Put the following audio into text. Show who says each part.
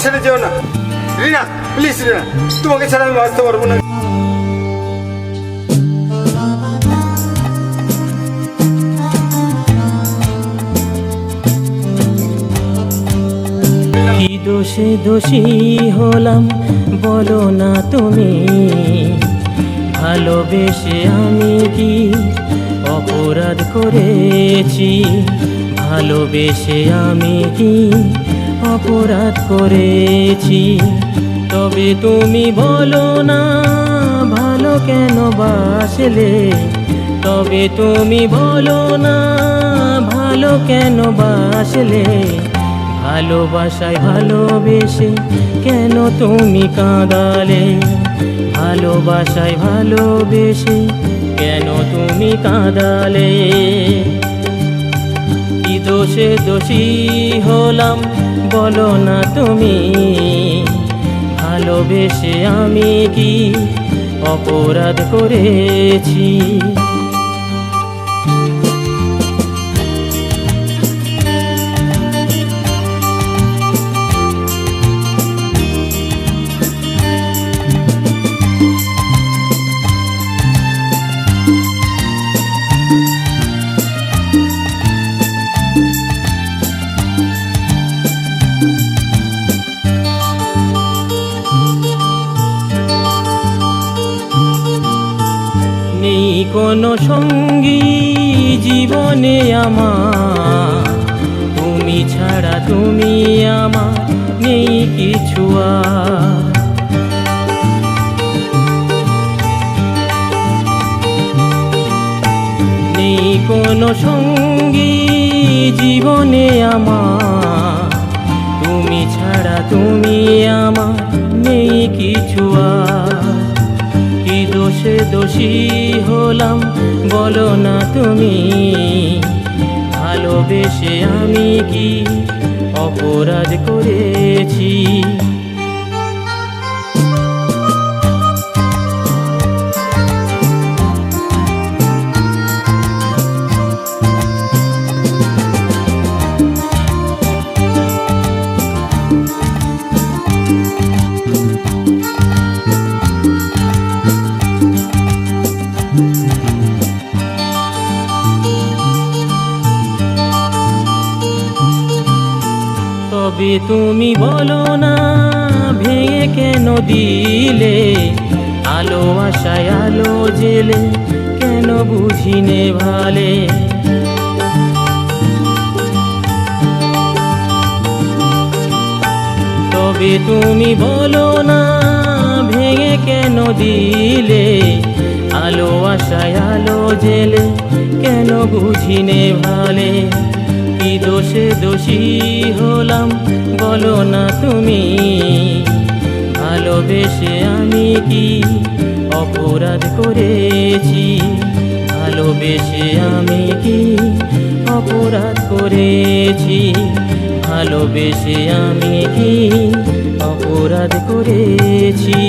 Speaker 1: ছেড়ে যেও না রিনা, প্লিজ রিনা, তোমাকে ছাড়া আমি বাঁচতে পারবো না।
Speaker 2: কি দোষে দোষী হলাম বলো না তুমি, ভালোবেসে আমি কি অপরাধ করেছি? ভালোবেসে আমি কি অপরাধ করেছি? তবে তুমি বলো না ভালো কেন বাসলে? তবে তুমি বলো না ভালো কেন বাসলে? ভালোবাসায় ভালোবেসে কেন তুমি কাঁদালে? ভালোবাসায় ভালোবেসে কেন তুমি কাঁদালে? কি দোষে দোষী হলাম বলো না তুমি, ভালোবেসে আমি কি অপরাধ করেছি? নেই কোনো সঙ্গী জীবনে আমার, তুমি ছাড়া তুমি আমার নেই কিছু আর। নেই কোনো সঙ্গী জীবনে আমার, তুমি ছাড়া তুমি আমার নেই কিছু আর। কি দোষে দোষী হলাম বলো না তুমি, ভালোবেসে আমি কি অপরাধ করেছি? তবে তুমি বলো না ভেঙে কেন দিলে? আলো আশায় আলো জেলে কেন বুঝিনে ভালে? তবে তুমি বলো না ভেঙে কেন দিলে? আলো আশায় আলো জেলে কেন বুঝিনে ভালে? কি দোষে দোষী হলাম বলো না তুমি, ভালোবেসে আমি কি অপরাধ করেছি? ভালোবেসে আমি কি অপরাধ করেছি? ভালোবেসে আমি কি অপরাধ করেছি?